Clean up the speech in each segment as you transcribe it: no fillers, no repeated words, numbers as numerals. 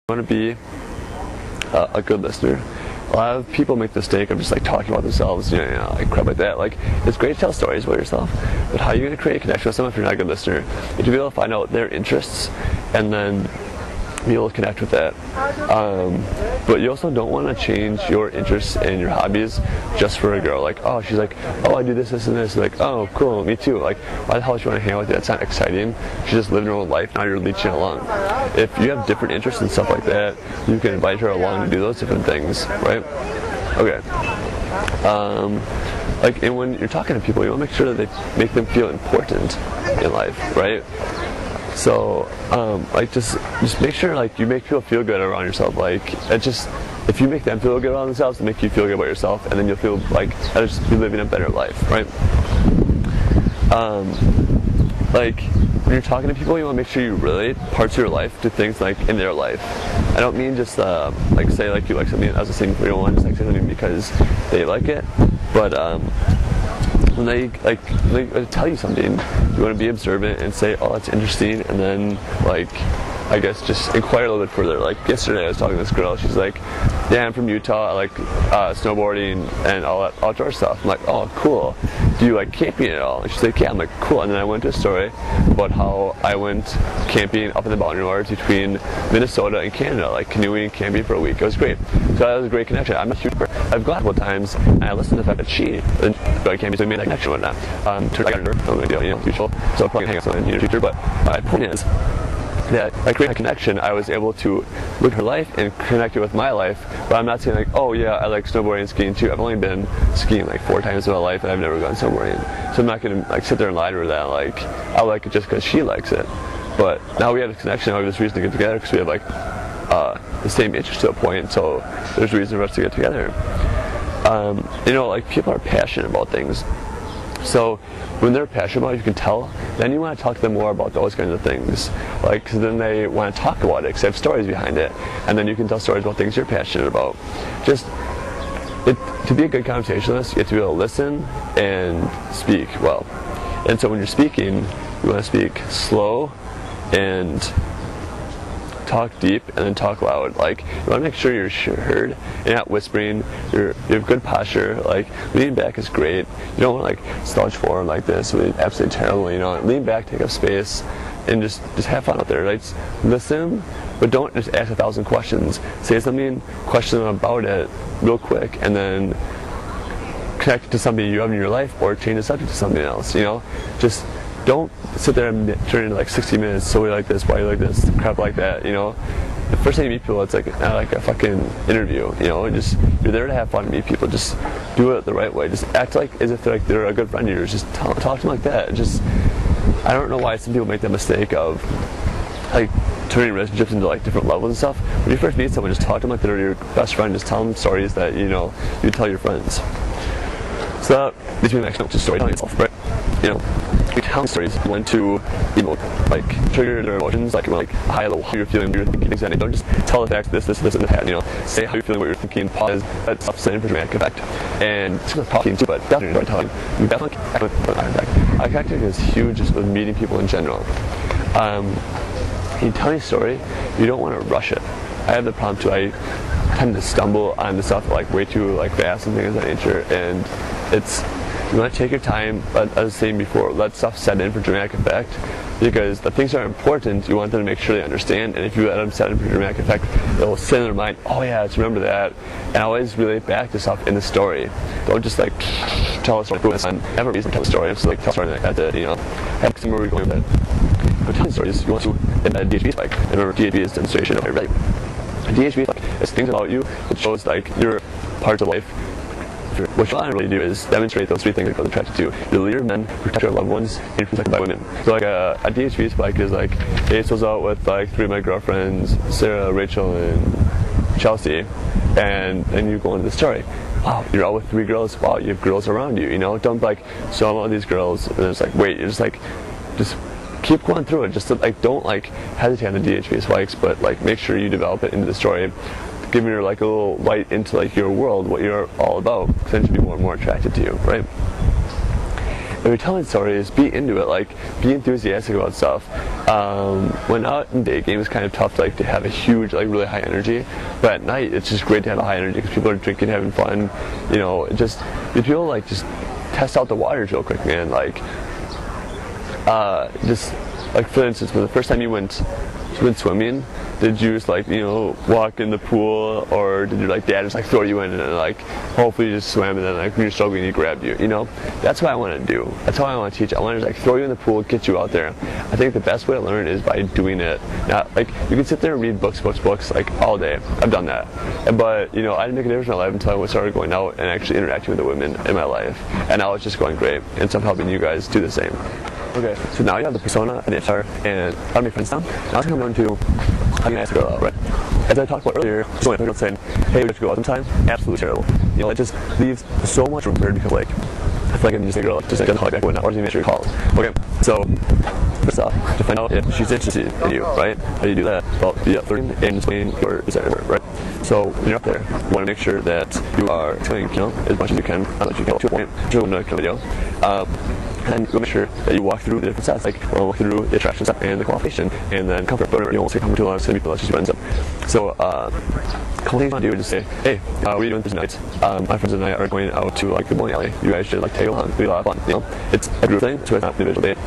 Want to be a good listener. A lot of people make the mistake of just like talking about themselves, like crap like that. Like, it's great to tell stories about yourself, but how are you going to create a connection with someone if you're not a good listener? You have to be able to find out their interests and then be able to connect with that. But you also don't want to change your interests and your hobbies just for a girl. Like, oh, she's like, oh, I do this, this, and this. Like, oh, cool, me too. Like, why the hell does she want to hang out with you? That's not exciting. She's just living her own life. Now you're leeching along. If you have different interests and stuff like that, you can invite her along to do those different things, right? Okay. And when you're talking to people, you want to make sure that they make them feel important in life, right? So, just make sure, you make people feel good around yourself. If you make them feel good around themselves, it make you feel good about yourself, and then you'll feel like you'll just be living a better life, right? When you're talking to people, you want to make sure you relate parts of your life to things in their life. I don't mean just say you like something. As I was saying before, you don't want to just say something because they like it, but when they tell you something, you want to be observant and say, oh, that's interesting, and then I guess just inquire a little bit further. Like yesterday I was talking to this girl, she's like, yeah, I'm from Utah, I like snowboarding and all that outdoor stuff. I'm like, oh, cool. Do you like camping at all? And she's like, yeah. I'm like, cool. And then I went to a story about how I went camping up in the mountain waters between Minnesota and Canada, like canoeing and camping for a week. It was great. So that was a great connection. I'm a huge I've gone a couple times, and I listened to the fact that she enjoyed camping, so we made that connection and whatnot. I got her, no big deal, usual. So I'll probably hang out with someone in the future, but my point is that by creating a connection, I was able to look at her life and connect it with my life. But I'm not saying oh yeah, I like snowboarding and skiing too. I've only been skiing 4 times in my life, and I've never gone snowboarding. So I'm not gonna sit there and lie to her that I like it just because she likes it. But now we have a connection. Now we have this reason to get together because we have the same interest to a point. So there's reason for us to get together. People are passionate about things. So when they're passionate about it, you can tell, then you want to talk to them more about those kinds of things. Cause then they want to talk about it because they have stories behind it. And then you can tell stories about things you're passionate about. To be a good conversationalist, you have to be able to listen and speak well. And so when you're speaking, you want to speak slow and talk deep and then talk loud. You want to make sure you're heard. You're not whispering. You have good posture. Leaning back is great. You don't want to slouch forward like this. It's absolutely terrible. Lean back, take up space, and just have fun out there. Listen, but don't just ask 1,000 questions. Say something, question them about it real quick, and then connect it to something you have in your life, or change the subject to something else. Just don't sit there and turn into 60 minutes, so we like this, why you like this, crap like that, The first time you meet people, it's like a fucking interview, you're there to have fun and meet people. Just do it the right way. Just act as if they're a good friend of yours. Just talk to them like that. I don't know why some people make the mistake of turning relationships into different levels and stuff. When you first meet someone, just talk to them like they're your best friend. Just tell them stories that you tell your friends. So that leads me to the next note, just storytelling itself, right? You tell stories when to emote, trigger their emotions, high level, how you're feeling, what you're thinking, exactly. Don't just tell the facts, this, and that, Say how you're feeling, what you're thinking, pause, that stuff's setting for dramatic effect. And it's with talking too, but definitely storytelling. You definitely act with eye contact. Eye contact is huge just with meeting people in general. When you tell a story, you don't want to rush it. I have the problem too. I tend to stumble on the stuff way too fast and things of that nature, and you want to take your time, but as I was saying before, let stuff set in for dramatic effect, because the things that are important, you want them to make sure they understand, and if you let them set in for dramatic effect, it'll sit in their mind, oh yeah, let's remember that, and always relate back to stuff in the story. Don't just tell a story, have a reason to tell a story, so tell a story like that, have somewhere we're going with it. But telling stories, you want to embed DHB spike, and remember DHB is demonstration of your right. DHB is things about you, it shows your parts of life. What you want to really do is demonstrate those 3 things that girls are attracted to. You're the leader of men, protect your loved ones, and you're protected by women. So a DHB spike is Ace was out with 3 of my girlfriends, Sarah, Rachel, and Chelsea, and then you go into the story. Wow, you're out with 3 girls. Wow, you have girls around you. Don't so I'm out with these girls, and it's wait, you're just keep going through it. Just don't hesitate on the DHB spikes, but make sure you develop it into the story. Giving her a little light into your world, what you're all about, because then she'll be more and more attracted to you, right? if you're telling stories, be into it, like be enthusiastic about stuff. When out in day game, it's kind of tough to have a huge, really high energy, but at night it's just great to have a high energy because people are drinking, having fun, just people just test out the waters real quick, man. Just for instance, when the first time you went swimming, did you just walk in the pool, or did your dad just throw you in and hopefully you just swam, and then when you're struggling he grabbed you? That's what I want to do. That's how I want to teach. I want to just throw you in the pool, get you out there. I think the best way to learn is by doing it. Not you can sit there and read books all day. I've done that, but I didn't make a difference in my life until I started going out and actually interacting with the women in my life, and now it's just going great, and so I'm helping you guys do the same. Okay, so now you have the persona and the avatar, and how to make friends now. Now it's going to come down to how you ask a girl out, right? As I talked about earlier, just going to saying, hey, we have to go out sometime, absolutely terrible. It just leaves so much room for her because I feel like I need to say girl, just doesn't call you back or not, or just make sure you call. Okay, so first off, to find out if she's interested in you, right? How do you do that? Well, via flirting and explaining your desire to her, right? So when you're up there, you want to make sure that you are explaining, as much as you can, not that you can to a point, to a video. And you'll make sure that you walk through the different steps, we'll walk through the attraction step and the qualification, and then comfort. But you won't say comfort too long, so people that's just friends up. So, a couple things you want to do is just say, hey, what are you doing this night? My friends and I are going out to the bowling alley. You guys should tag along. It'll be a lot of fun. It's a group thing, so it's not an individual date.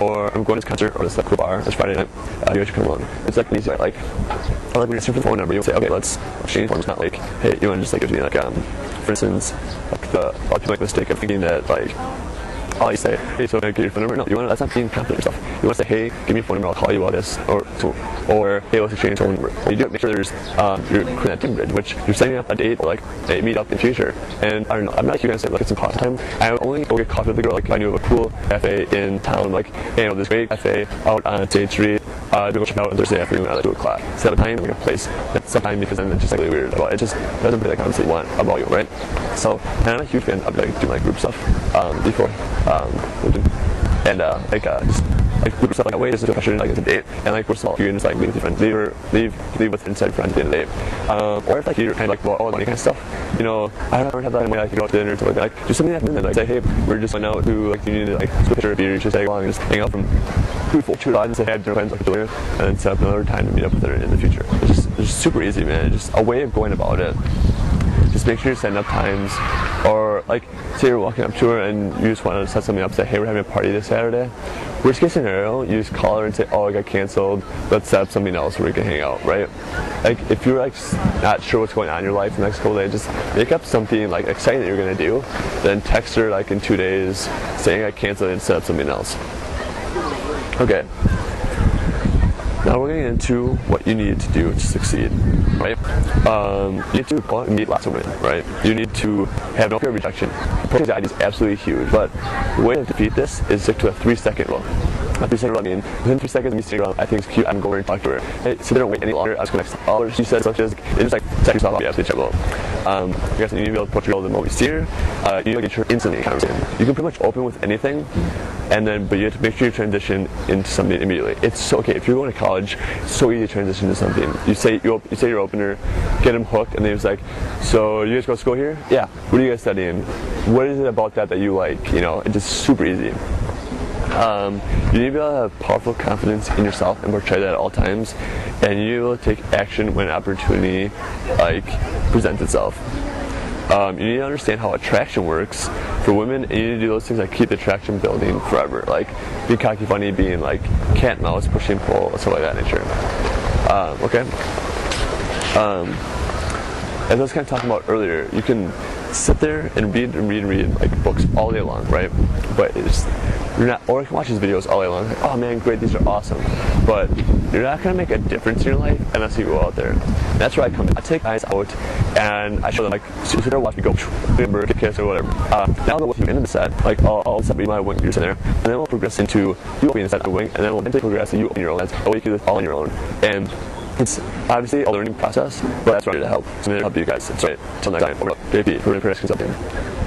Or I'm going to this concert or this cool bar. It's Friday night. You guys should come along. It's an easy way. Or when you're asking for the phone number, you'll say, okay, let's exchange forms. Not hey, you want to just give me for instance, a lot of people make the mistake of thinking that you say, hey, so can I get your phone number? No, that's not being confident in yourself. You want to say, hey, give me your phone number, I'll call you about this, or hey, let's exchange phone number. When you do it, make sure you're creating that team bridge, which you're setting up a date or a meet up in the future. And I don't know, I'm not going to say it's some coffee time. I would only go get coffee with the girl if I knew of a cool cafe in town, hey, this great cafe out on State Street. Go check out on Thursday afternoon at 2 o'clock. Set a time, a place. That's sometime, because then it's just really weird. It just doesn't really honestly want about you, right? So, and I'm a huge fan of doing group stuff before. And just group stuff that way, just to pressure it's a date, and we're small, you can just leave with your friends, leave with inside friends at the end of the day. Or if you're kind of all money kind of stuff, I don't have that money, I can go out to dinner or something like that. Do something that say, hey, we're just going out to you need to switch a picture of you, just tag along and just hang out from 2 and say, hey, I have dinner plans earlier, and then set up another time to meet up with her in the future. It's just super easy, man. It's just a way of going about it. Just make sure you're setting up times, or say you're walking up to her and you just want to set something up, say, hey, we're having a party this Saturday. Worst case scenario, you just call her and say, oh, I got canceled, let's set up something else where we can hang out, right? If you're not sure what's going on in your life the next couple days, just make up something exciting that you're going to do, then text her in 2 days saying I canceled and set up something else. Okay. Now we're getting into what you need to do to succeed, right? You need to go out and meet lots of women, right? You need to have no fear of rejection. Approaching anxiety is absolutely huge, but the way to defeat this is stick to a 3-second rule. A 3-second rule, within 3 seconds of me sitting around, I think it's cute, I'm going and talk to her. Hey, sit there and wait any longer, I was going to all she said, such as, it's just set yourself up, be absolutely terrible. I guess you need to be able to approach a girl the moment you see her. You need to get her instantly in conversation. You can pretty much open with anything, but you have to make sure you transition into something immediately. It's so okay if you're going to college. It's so easy to transition to something. You say your opener, get them hooked, and then it's so you guys go to school here? Yeah. What are you guys studying? What is it about that you like? It's just super easy. You need to be able to have powerful confidence in yourself and portray that at all times, and you need to be able to take action when opportunity presents itself. You need to understand how attraction works for women, and you need to do those things that keep the attraction building forever, being cocky, funny, being cat and mouse, push and pull, stuff like that nature. Okay. As I was kind of talking about earlier, you can sit there and read books all day long, right? But you're not, or you can watch these videos all day long. Oh man, great, these are awesome. But you're not gonna make a difference in your life unless you go out there. And that's where I come in. I take guys out and I show them sit there, watch me go, remember, get kiss or whatever. Now they'll with you into the set, I'll set my wing, you're sitting there, and then we'll progress into you opening the set of the wing, and then we'll progress to you opening your own. That's all you can do all on your own. And it's obviously a learning process, but that's ready to help. So I'm here to help you guys. That's right. Until next time, over. JP, for asking something.